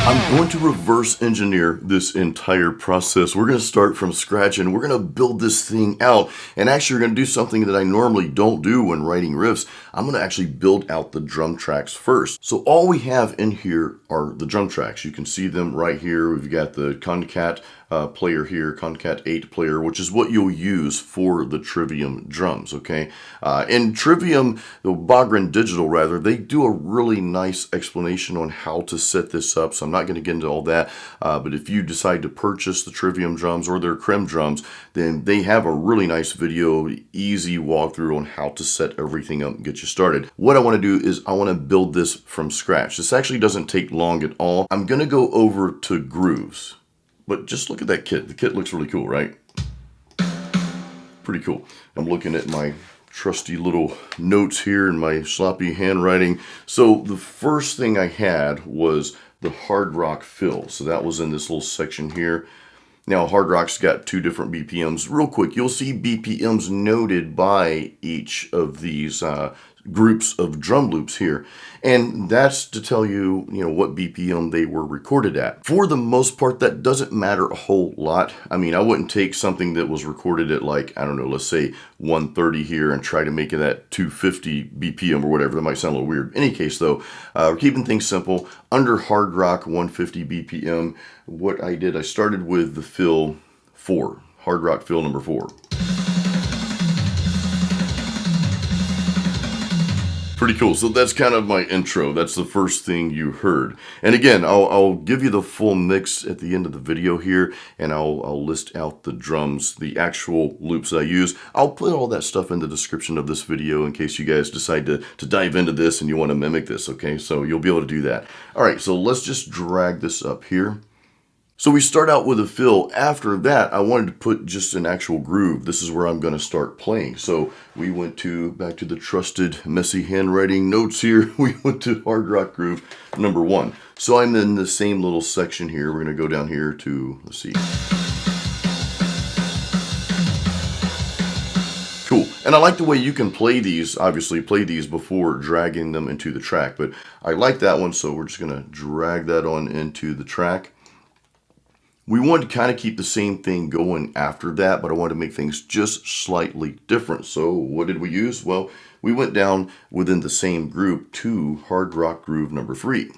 I'm going to reverse engineer this entire process. We're going to start from scratch and we're going to build this thing out. And actually, we're going to do something that I normally don't do when writing riffs. I'm going to actually build out the drum tracks first. So all we have in here are the drum tracks. You can see them right here. We've got the Concat player here, Concat 8 player, which is what you'll use for the Trivium drums, okay? In Trivium, the Bogren Digital rather, they do a really nice explanation on how to set this up, so I'm not going to get into all that, but if you decide to purchase the Trivium drums or their Creme drums, then they have a really nice video, easy walkthrough on how to set everything up and get you started. What I want to do is I want to build this from scratch. This actually doesn't take long at all. I'm going to go over to grooves. But just look at that kit. The kit looks really cool, right? Pretty cool. I'm looking at my trusty little notes here in my sloppy handwriting. So the first thing I had was the hard rock fill. So that was in this little section here. Now hard rock's got two different BPMs. Real quick, you'll see BPMs noted by each of these groups of drum loops here, and that's to tell you, what BPM they were recorded at. For the most part, that doesn't matter a whole lot. I mean, I wouldn't take something that was recorded at like, I don't know, let's say 130 here and try to make it at 250 BPM or whatever. That might sound a little weird. In any case though, we're keeping things simple. Under hard rock 150 BPM, what I did, I started with the fill 4, hard rock fill number 4. Pretty cool. So that's kind of my intro. That's the first thing you heard. And again, I'll give you the full mix at the end of the video here, and I'll list out the drums, the actual loops I use. I'll put all that stuff in the description of this video in case you guys decide to dive into this and you want to mimic this, okay? So you'll be able to do that. All right, so let's just drag this up here. So we start out with a fill. After that, I wanted to put just an actual groove. This is where I'm going to start playing. So we went back to the trusted messy handwriting notes here. We went to hard rock groove number 1. So I'm in the same little section here. We're going to go down here to, let's see. Cool. And I like the way you can play these, obviously play these before dragging them into the track. But I like that one, so we're just going to drag that on into the track. We wanted to kind of keep the same thing going after that, but I wanted to make things just slightly different. So what did we use? Well, we went down within the same group to hard rock groove number 3.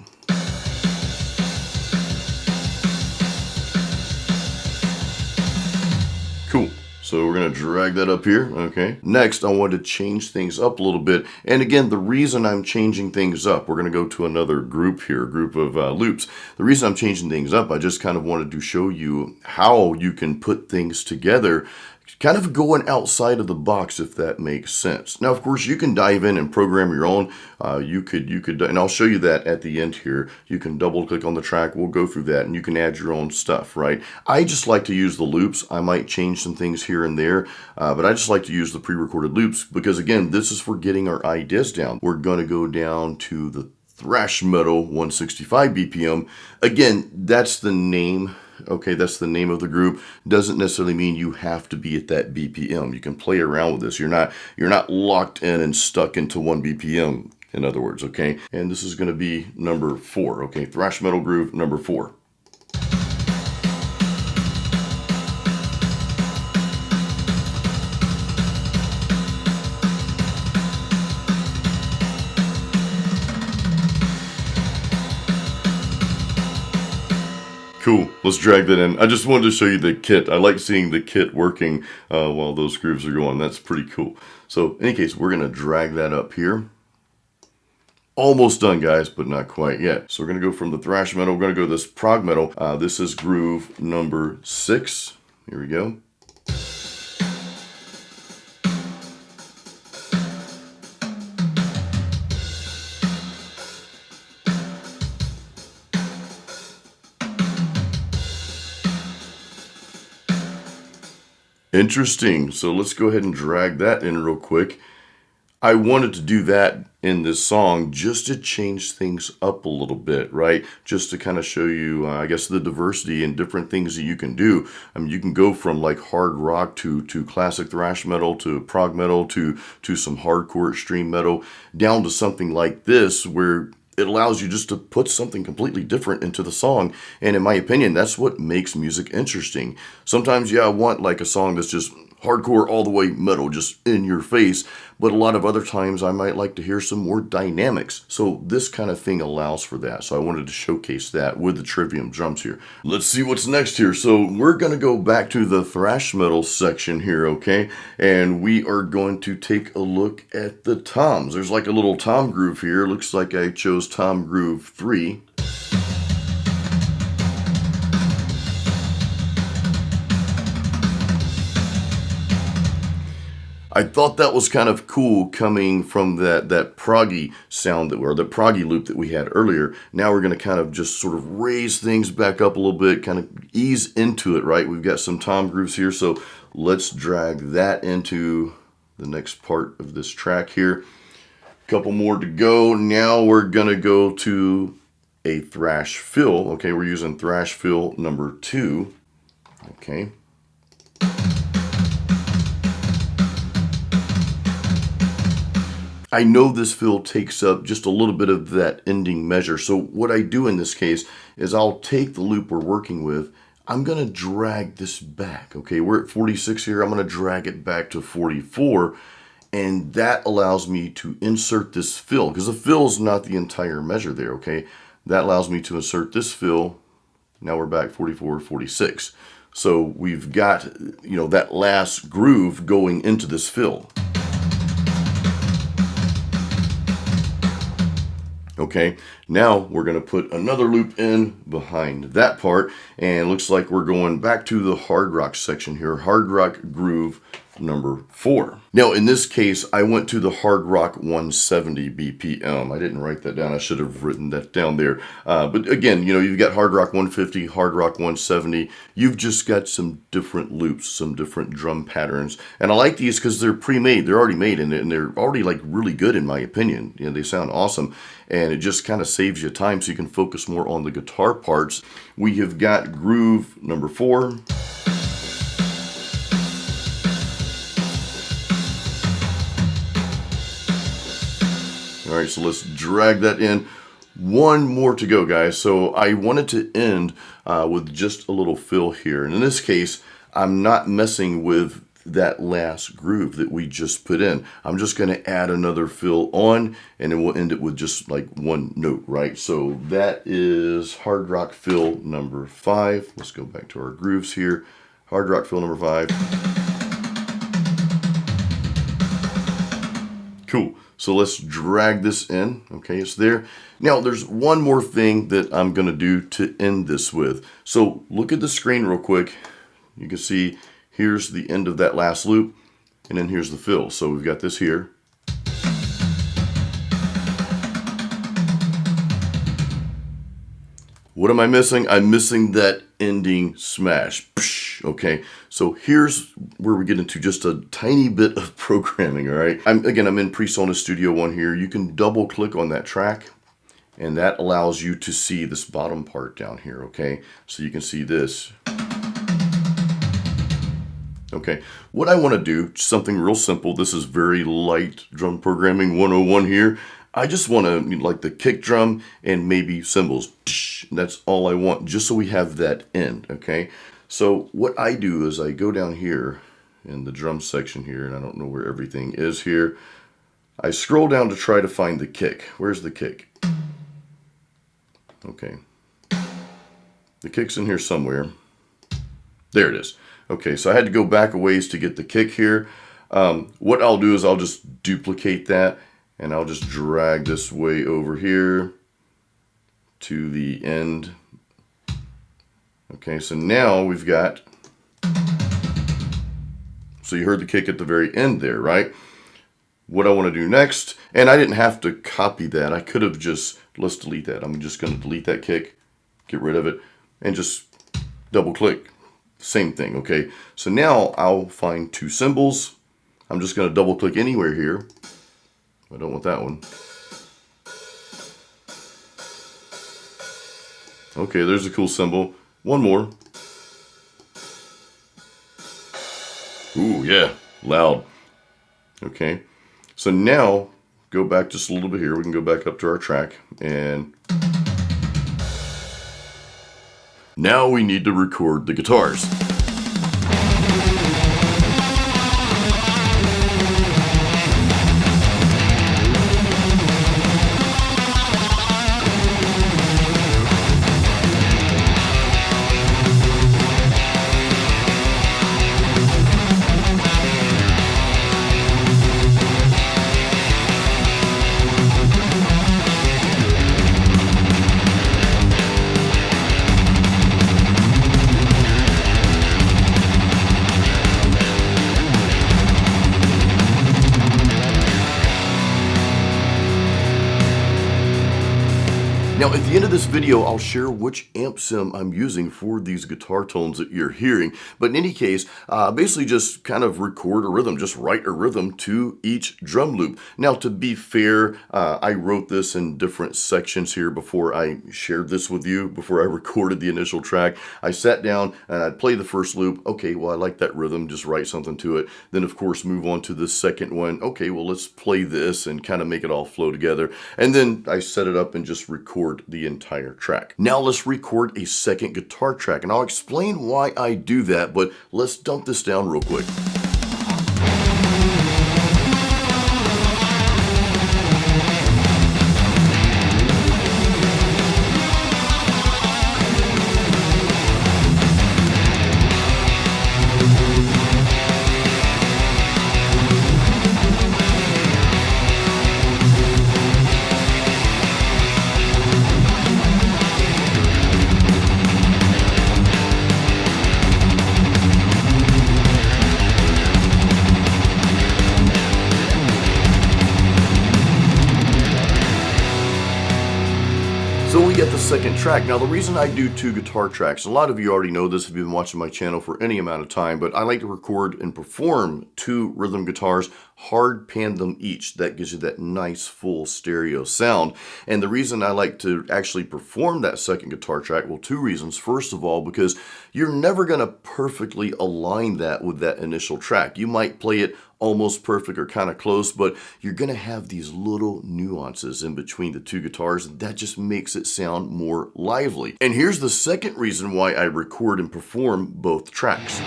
Cool. So we're going to drag that up here, okay? Next, I want to change things up a little bit. And again, the reason I'm changing things up, we're going to go to another group here, group of loops. The reason I'm changing things up, I just kind of wanted to show you how you can put things together, kind of going outside of the box, if that makes sense. Now, of course, you can dive in and program your own. You could, and I'll show you that at the end here. You can double click on the track. We'll go through that, and you can add your own stuff, right? I just like to use the loops. I might change some things here and there, but I just like to use the pre-recorded loops because, again, this is for getting our ideas down. We're going to go down to the thrash metal 165 BPM. Again, that's the name. Okay, that's the name of the group. Doesn't necessarily mean you have to be at that BPM. You can play around with this. You're not locked in and stuck into 1 BPM, in other words, okay? And this is going to be number 4, okay? Thrash metal groove number 4. Cool, let's drag that in. I just wanted to show you the kit. I like seeing the kit working while those grooves are going. That's pretty cool. So in any case, we're going to drag that up here. Almost done, guys, but not quite yet. So we're going to go from the thrash metal. We're going to go to this prog metal. This is groove number 6. Here we go. Interesting. So let's go ahead and drag that in real quick. I wanted to do that in this song just to change things up a little bit, right? Just to kind of show you, I guess, the diversity and different things that you can do. I mean, you can go from like hard rock to classic thrash metal to prog metal to some hardcore extreme metal down to something like this where it allows you just to put something completely different into the song. And in my opinion, that's what makes music interesting. Sometimes, yeah, I want like a song that's just hardcore all the way metal, just in your face. But a lot of other times I might like to hear some more dynamics. So this kind of thing allows for that. So I wanted to showcase that with the Trivium Drums here. Let's see what's next here. So we're going to go back to the thrash metal section here, okay? And we are going to take a look at the toms. There's like a little tom groove here. Looks like I chose tom groove 3. I thought that was kind of cool coming from that proggy sound or the proggy loop that we had earlier. Now we're going to kind of just sort of raise things back up a little bit, kind of ease into it, right? We've got some tom grooves here, so let's drag that into the next part of this track here. Couple more to go. Now we're going to go to a thrash fill. Okay, we're using thrash fill number 2. Okay. I know this fill takes up just a little bit of that ending measure. So what I do in this case is I'll take the loop we're working with. I'm going to drag this back. Okay, we're at 46 here. I'm going to drag it back to 44. And that allows me to insert this fill, because the fill is not the entire measure there, okay? That allows me to insert this fill. Now we're back 44, 46. So we've got, that last groove going into this fill. Okay, now we're going to put another loop in behind that part, and it looks like we're going back to the hard rock section here, hard rock groove number 4. Now in this case, I went to the hard rock 170 BPM. I didn't write that down. I should have written that down there. But again, you've got hard rock 150, hard rock 170. You've just got some different loops, some different drum patterns. And I like these because they're pre-made. They're already made, and they're already like really good in my opinion. They sound awesome. And it just kind of saves you time so you can focus more on the guitar parts. We have got groove number 4. All right, so let's drag that in. One more to go, guys. So I wanted to end with just a little fill here. And in this case, I'm not messing with that last groove that we just put in. I'm just going to add another fill on, and then we'll end it with just like one note, right? So that is hard rock fill number 5. Let's go back to our grooves here. Hard rock fill number 5. Cool. So let's drag this in. Okay, it's there. Now there's one more thing that I'm going to do to end this with. So look at the screen real quick. You can see here's the end of that last loop, and then here's the fill. So we've got this here. What am I missing? I'm missing that ending smash. Okay, so here's where we get into just a tiny bit of programming, all right? I'm in PreSonus Studio One here. You can double click on that track, and that allows you to see this bottom part down here, okay? So you can see this. Okay, what I want to do, something real simple. This is very light drum programming 101 here. I just want to like the kick drum and maybe cymbals. That's all I want, just so we have that end, okay? So what I do is I go down here in the drum section here, and I don't know where everything is here. I scroll down to try to find the kick. Where's the kick? Okay. The kick's in here somewhere. There it is. Okay, so I had to go back a ways to get the kick here. What I'll do is I'll just duplicate that, and I'll just drag this way over here to the end. Okay, so now we've got, so you heard the kick at the very end there, right? What I want to do next, and I didn't have to copy that. I could have just, let's delete that. I'm just going to delete that kick, get rid of it, and just double click. Same thing, okay? So now I'll find 2 cymbals. I'm just going to double click anywhere here. I don't want that one. Okay, there's a cool cymbal. One more. Ooh, yeah, loud. Okay, so now go back just a little bit here. We can go back up to our track, and now we need to record the guitars. Now, at the end of this video, I'll share which amp sim I'm using for these guitar tones that you're hearing. But in any case, basically just kind of record a rhythm, just write a rhythm to each drum loop. Now, to be fair, I wrote this in different sections here before I shared this with you, before I recorded the initial track. I sat down and I'd play the first loop. Okay, well, I like that rhythm, just write something to it. Then, of course, move on to the second one. Okay, well, let's play this and kind of make it all flow together. And then I set it up and just record the entire track. Now let's record a second guitar track, and I'll explain why I do that, but let's dump this down real quick. So we get the second track. Now the reason I do two guitar tracks, a lot of you already know this if you've been watching my channel for any amount of time, but I like to record and perform two rhythm guitars, hard pan them each. That gives you that nice full stereo sound. And the reason I like to actually perform that second guitar track, well, two reasons. First of all, because you're never going to perfectly align that with that initial track. You might play it almost perfect or kind of close, but you're going to have these little nuances in between the two guitars, and that just makes it sound more lively. And here's the second reason why I record and perform both tracks.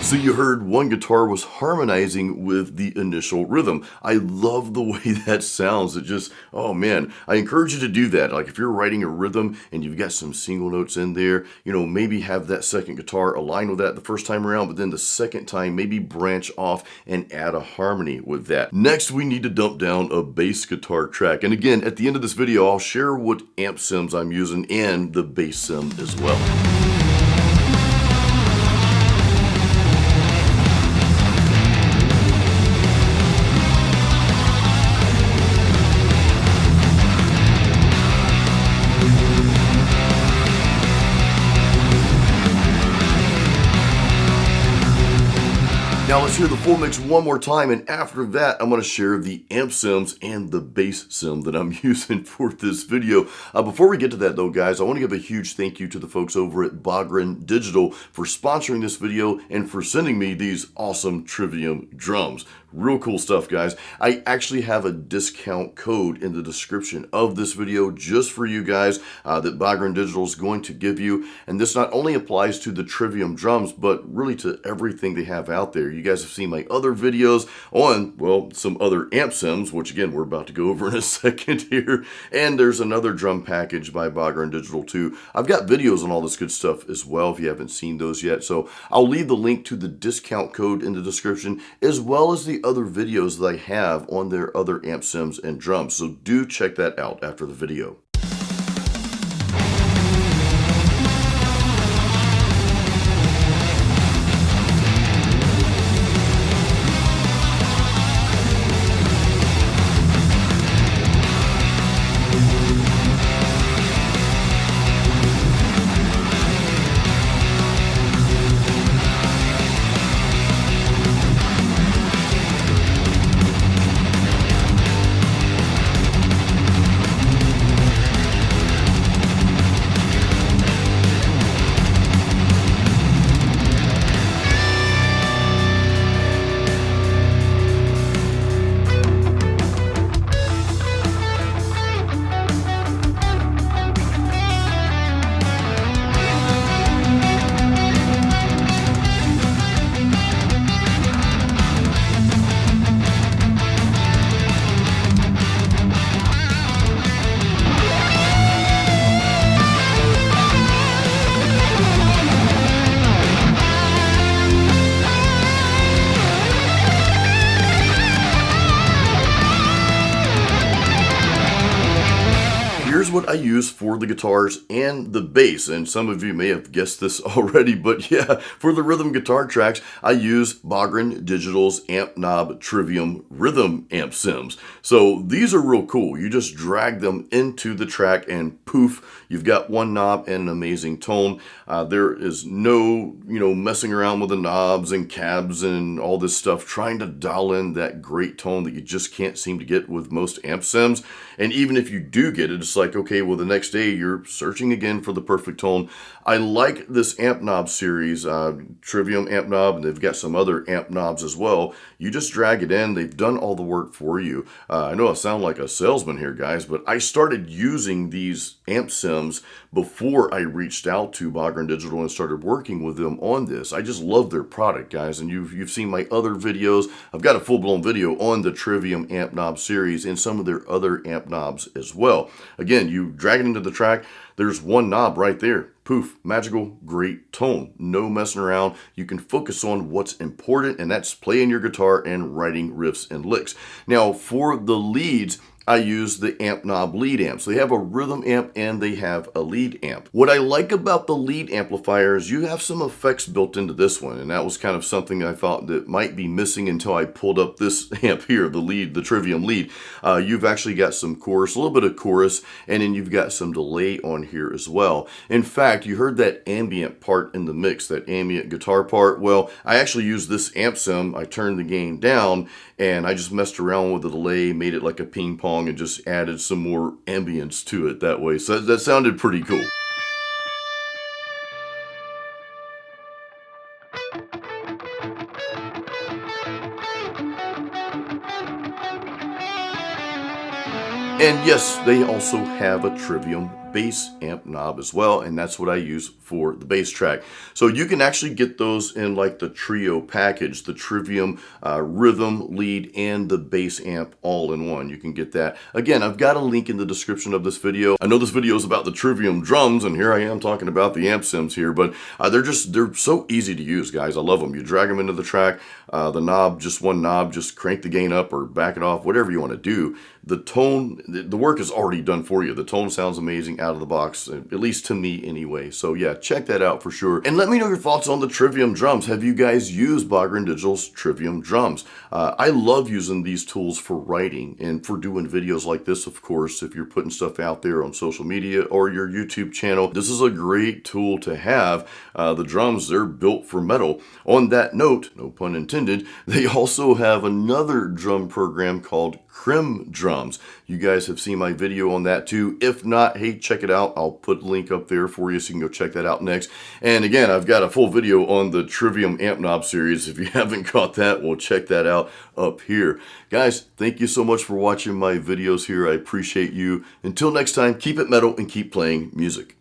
So you heard one guitar was harmonizing with the initial rhythm. I love the way that sounds. It just, oh man, I encourage you to do that. Like if you're writing a rhythm and you've got some single notes in there, maybe have that second guitar align with that the first time around, but then the second time maybe branch off and add a harmony with that. Next, we need to dump down a bass guitar track. And again, at the end of this video, I'll share what amp sims I'm using and the bass sim as well. Now let's hear the full mix one more time, and after that I'm going to share the amp sims and the bass sim that I'm using for this video. Before we get to that though, guys, I want to give a huge thank you to the folks over at Bogren Digital for sponsoring this video and for sending me these awesome Trivium drums. Real cool stuff, guys. I actually have a discount code in the description of this video just for you guys that Bogren Digital is going to give you. And this not only applies to the Trivium drums, but really to everything they have out there. You guys have seen my other videos on, well, some other amp sims, which again, we're about to go over in a second here. And there's another drum package by Bogren Digital too. I've got videos on all this good stuff as well if you haven't seen those yet. So I'll leave the link to the discount code in the description, as well as the other videos that I have on their other amp sims and drums. So do check that out after the video. what I use for the guitars and the bass. And some of you may have guessed this already, but yeah, for the rhythm guitar tracks, I use Bogren Digital's Amp Knob Trivium Rhythm Amp Sims. So these are real cool. You just drag them into the track and poof, you've got one knob and an amazing tone. There is no, messing around with the knobs and cabs and all this stuff, trying to dial in that great tone that you just can't seem to get with most amp sims. And even if you do get it, it's like, okay, well, the next day you're searching again for the perfect tone. I like this amp knob series, Trivium amp knob, and they've got some other amp knobs as well. You just drag it in. They've done all the work for you. I know I sound like a salesman here, guys, but I started using these amp sims before I reached out to Bogren Digital and started working with them on this. I just love their product, guys, and you've seen my other videos. I've got a full-blown video on the Trivium amp knob series and some of their other amp knobs as well. Again, you drag it into the track, there's one knob right there. Poof, magical, great tone. No messing around. You can focus on what's important, and that's playing your guitar and writing riffs and licks. Now, for the leads, I use the amp knob lead amp. So they have a rhythm amp and they have a lead amp. What I like about the lead amplifier is you have some effects built into this one, and that was kind of something I thought that might be missing until I pulled up this amp here, the lead, the Trivium lead. You've actually got some chorus, a little bit of chorus, and then you've got some delay on here as well. In fact, you heard that ambient part in the mix, that ambient guitar part. Well, I actually used this amp sim. I turned the gain down and I just messed around with the delay, made it like a ping pong, and just added some more ambience to it that way. So that sounded pretty cool. And yes, they also have a Trivium bass amp knob as well, and that's what I use for the bass track. So you can actually get those in like the trio package, the Trivium rhythm, lead, and the bass amp all in one. You can get that. Again, I've got a link in the description of this video. I know this video is about the Trivium drums, and here I am talking about the amp sims here, but they're so easy to use, guys. I love them. You drag them into the track, the knob, just one knob, just crank the gain up or back it off, whatever you want to do. The tone, the work is already done for you. The tone sounds amazing out of the box, at least to me anyway. So yeah, check that out for sure. And let me know your thoughts on the Trivium drums. Have you guys used Bogren Digital's Trivium drums? I love using these tools for writing and for doing videos like this, of course, if you're putting stuff out there on social media or your YouTube channel. This is a great tool to have. The drums, they're built for metal. On that note, no pun intended, they also have another drum program called Drums. You guys have seen my video on that too. If not, hey, check it out. I'll put a link up there for you so you can go check that out next. And again, I've got a full video on the Trivium amp knob series. If you haven't caught that, well, check that out up here. Guys, thank you so much for watching my videos here. I appreciate you. Until next time, keep it metal and keep playing music.